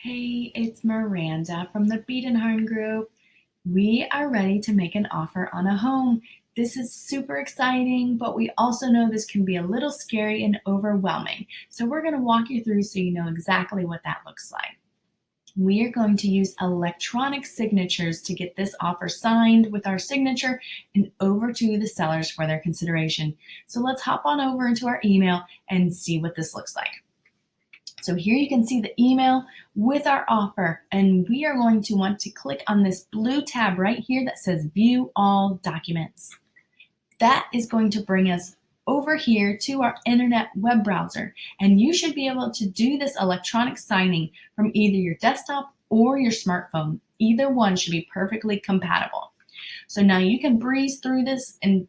Hey, it's Miranda from the Biedenharn Group. We are ready to make an offer on a home. This is super exciting, but we also know this can be a little scary and overwhelming. So we're going to walk you through so you know exactly what that looks like. We are going to use electronic signatures to get this offer signed with our signature and over to the sellers for their consideration. So let's hop on over into our email and see what this looks like. So here you can see the email with our offer, and we are going to want to click on this blue tab right here that says View All Documents. That is going to bring us over here to our internet web browser, and you should be able to do this electronic signing from either your desktop or your smartphone. Either one should be perfectly compatible. So now you can breeze through this and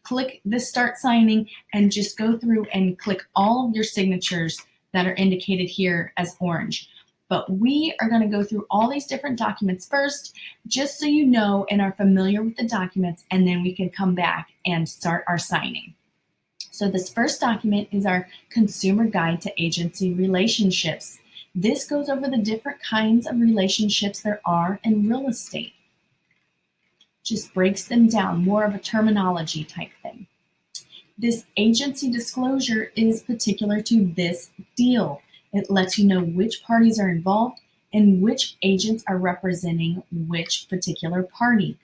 click this Start Signing and just go through and click all of your signatures that are indicated here as orange. But we are going to go through all these different documents first, just so you know and are familiar with the documents, and then we can come back and start our signing. So this first document is our Consumer Guide to Agency Relationships. This goes over the different kinds of relationships there are in real estate. Just breaks them down, more of a terminology type thing. This agency disclosure is particular to this deal. It lets you know which parties are involved and which agents are representing which particular party.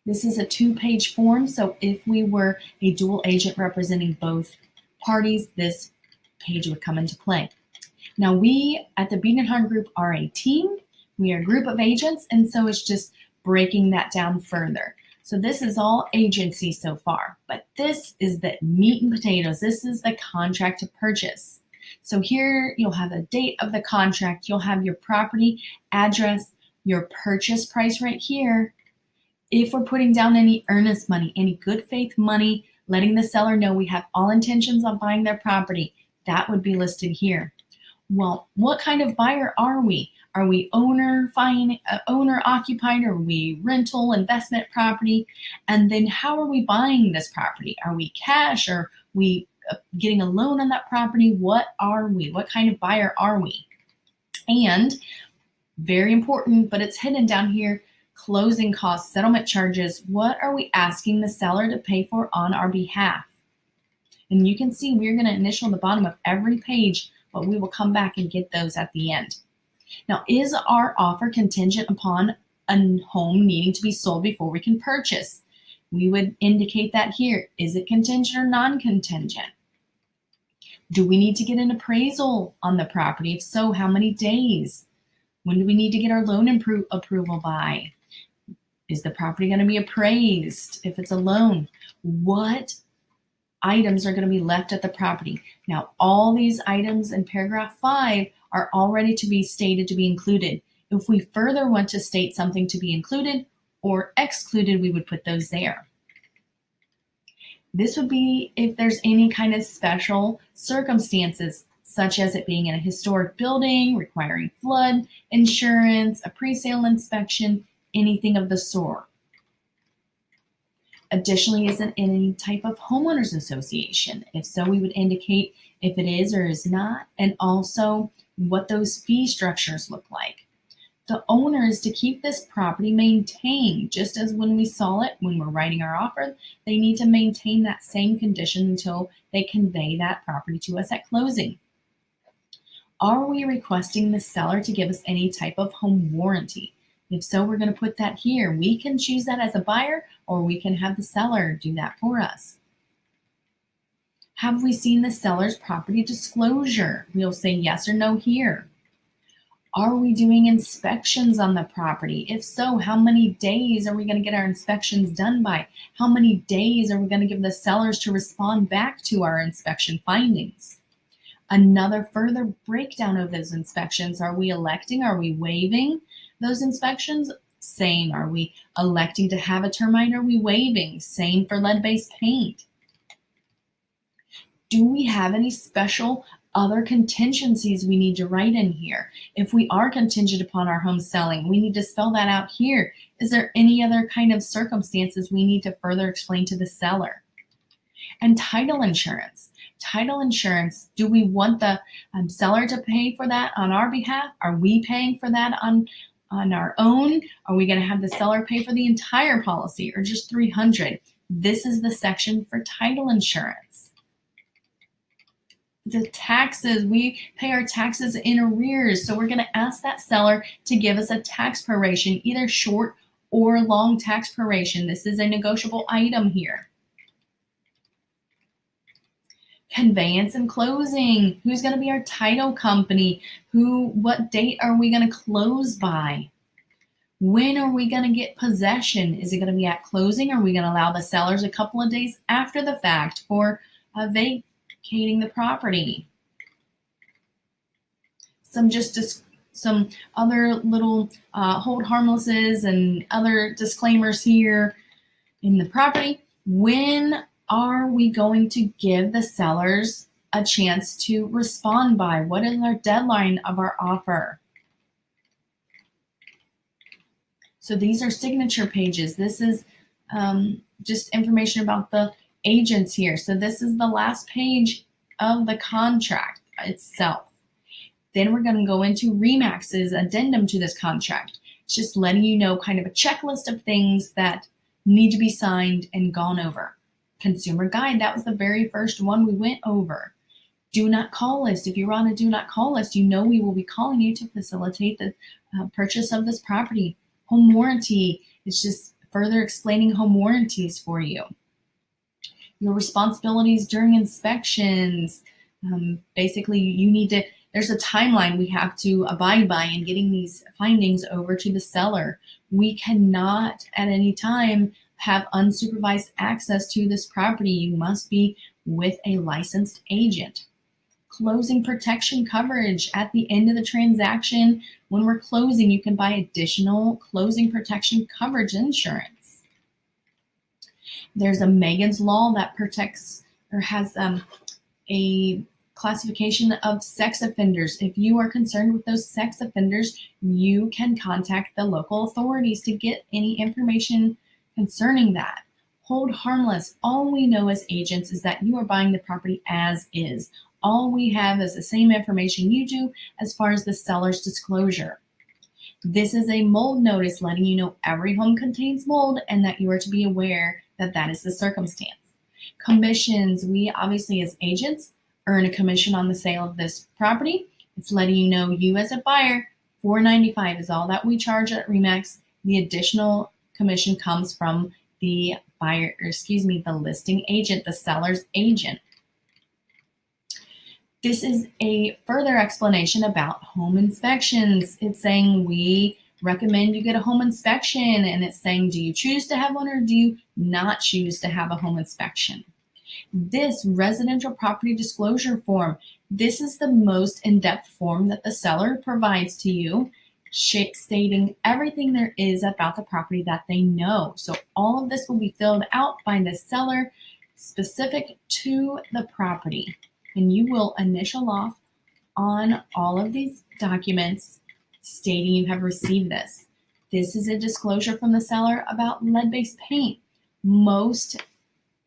This is a 2-page form, so if we were a dual agent representing both parties, this page would come into play. Now we at the Biedenharn Group are a team. We are a group of agents, and so it's just breaking that down further. So this is all agency so far, but this is the meat and potatoes. This is the contract to purchase. So here you'll have the date of the contract. You'll have your property address, your purchase price right here. If we're putting down any earnest money, any good faith money, letting the seller know we have all intentions on buying their property, that would be listed here. Well, what kind of buyer are we? Are we owner occupied? Are we rental investment property? And then how are we buying this property? Are we cash? Are we getting a loan on that property? What are we? What kind of buyer are we? And very important, but it's hidden down here, closing costs, settlement charges. What are we asking the seller to pay for on our behalf? And you can see we're going to initial the bottom of every page, but we will come back and get those at the end. Now, is our offer contingent upon a home needing to be sold before we can purchase? We would indicate that here. Is it contingent or non-contingent? Do we need to get an appraisal on the property? If so, how many days? When do we need to get our loan approval by? Is the property going to be appraised if it's a loan? What items are going to be left at the property? Now, all these items in paragraph 5 are all ready to be stated to be included. If we further want to state something to be included or excluded, we would put those there. This would be if there's any kind of special circumstances, such as it being in a historic building, requiring flood insurance, a pre-sale inspection, anything of the sort. Additionally, is it any type of homeowners association? If so, we would indicate if it is or is not, and also what those fee structures look like. The owner is to keep this property maintained, just as when we saw it, when we're writing our offer, they need to maintain that same condition until they convey that property to us at closing. Are we requesting the seller to give us any type of home warranty? If so, we're going to put that here. We can choose that as a buyer, or we can have the seller do that for us. Have we seen the seller's property disclosure? We'll say yes or no here. Are we doing inspections on the property? If so, how many days are we going to get our inspections done by? How many days are we going to give the sellers to respond back to our inspection findings? Another further breakdown of those inspections. Are we electing? Are we waiving those inspections? Same. Are we electing to have a termite? Are we waiving? Same for lead-based paint. Do we have any special other contingencies we need to write in here? If we are contingent upon our home selling, we need to spell that out here. Is there any other kind of circumstances we need to further explain to the seller? And title insurance. Title insurance, do we want the seller to pay for that on our behalf? Are we paying for that on our own? Are we going to have the seller pay for the entire policy or just $300? This is the section for title insurance. The taxes, we pay our taxes in arrears, so we're going to ask that seller to give us a tax proration, either short or long tax proration. This is a negotiable item here. Conveyance and closing. Who's going to be our title company? What date are we going to close by? When are we going to get possession? Is it going to be at closing? Are we going to allow the sellers a couple of days after the fact for vacating the property? Some other little hold harmlesses and other disclaimers here in the property. When are we going to give the sellers a chance to respond by? What is our deadline of our offer? So these are signature pages. This is just information about the agents here. So this is the last page of the contract itself. Then we're going to go into Remax's addendum to this contract. It's just letting you know kind of a checklist of things that need to be signed and gone over. Consumer guide, that was the very first one we went over. Do not call list. If you're on a do not call list, you know we will be calling you to facilitate the purchase of this property. Home warranty, it's just further explaining home warranties for you. Your responsibilities during inspections. Basically, you need to, there's a timeline we have to abide by in getting these findings over to the seller. We cannot at any time have unsupervised access to this property. You must be with a licensed agent. Closing protection coverage. At the end of the transaction, when we're closing, you can buy additional closing protection coverage insurance. There's a Megan's Law that protects or has a classification of sex offenders. If you are concerned with those sex offenders, you can contact the local authorities to get any information concerning that. Hold harmless. All we know as agents is that you are buying the property as is. All we have is the same information you do as far as the seller's disclosure. This is a mold notice letting you know every home contains mold and that you are to be aware that that is the circumstance. Commissions. We obviously as agents earn a commission on the sale of this property. It's letting you know you as a buyer, $4.95 is all that we charge at Remax. The additional commission comes from the buyer, or excuse me, the listing agent, the seller's agent. This is a further explanation about home inspections. It's saying we recommend you get a home inspection, and it's saying, do you choose to have one or do you not choose to have a home inspection? This residential property disclosure form, this is the most in-depth form that the seller provides to you, stating everything there is about the property that they know. So all of this will be filled out by the seller specific to the property. And you will initial off on all of these documents stating you have received this. This is a disclosure from the seller about lead-based paint.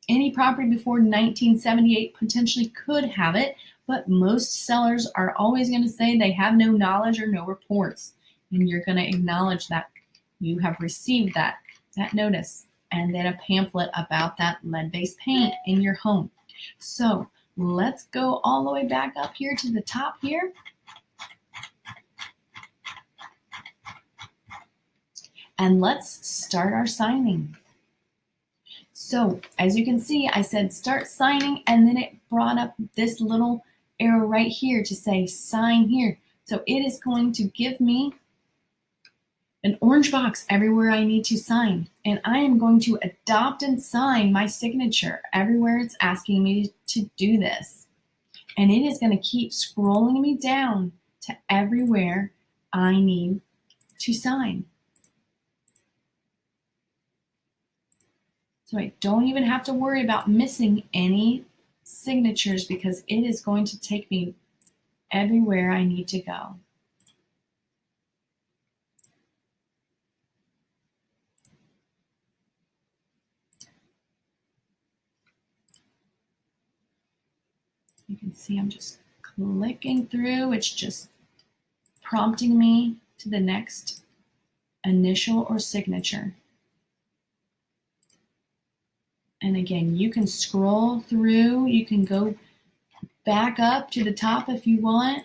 Any property before 1978 potentially could have it, but most sellers are always going to say they have no knowledge or no reports. And you're going to acknowledge that you have received that notice and then a pamphlet about that lead-based paint in your home. So let's go all the way back up here to the top here. And let's start our signing. So as you can see, I said start signing, and then it brought up this little arrow right here to say sign here. So it is going to give me an orange box everywhere I need to sign. And I am going to adopt and sign my signature everywhere it's asking me to do this. And it is going to keep scrolling me down to everywhere I need to sign. So I don't even have to worry about missing any signatures because it is going to take me everywhere I need to go. You can see I'm just clicking through. It's just prompting me to the next initial or signature. And again, you can scroll through. You can go back up to the top if you want.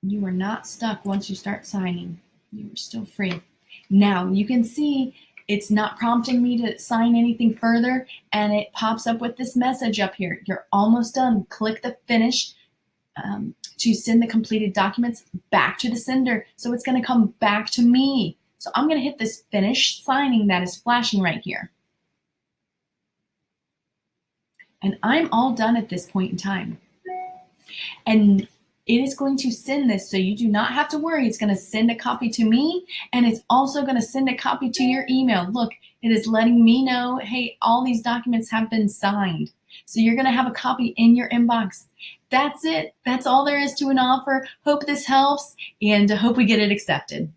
You are not stuck once you start signing. You are still free. Now you can see it's not prompting me to sign anything further, and it pops up with this message up here. You're almost done. Click the finish to send the completed documents back to the sender. So it's going to come back to me. So I'm going to hit this finish signing that is flashing right here. And I'm all done at this point in time. And it is going to send this, so you do not have to worry. It's going to send a copy to me, and it's also going to send a copy to your email. Look, it is letting me know, hey, all these documents have been signed. So you're going to have a copy in your inbox. That's it. That's all there is to an offer. Hope this helps, and hope we get it accepted.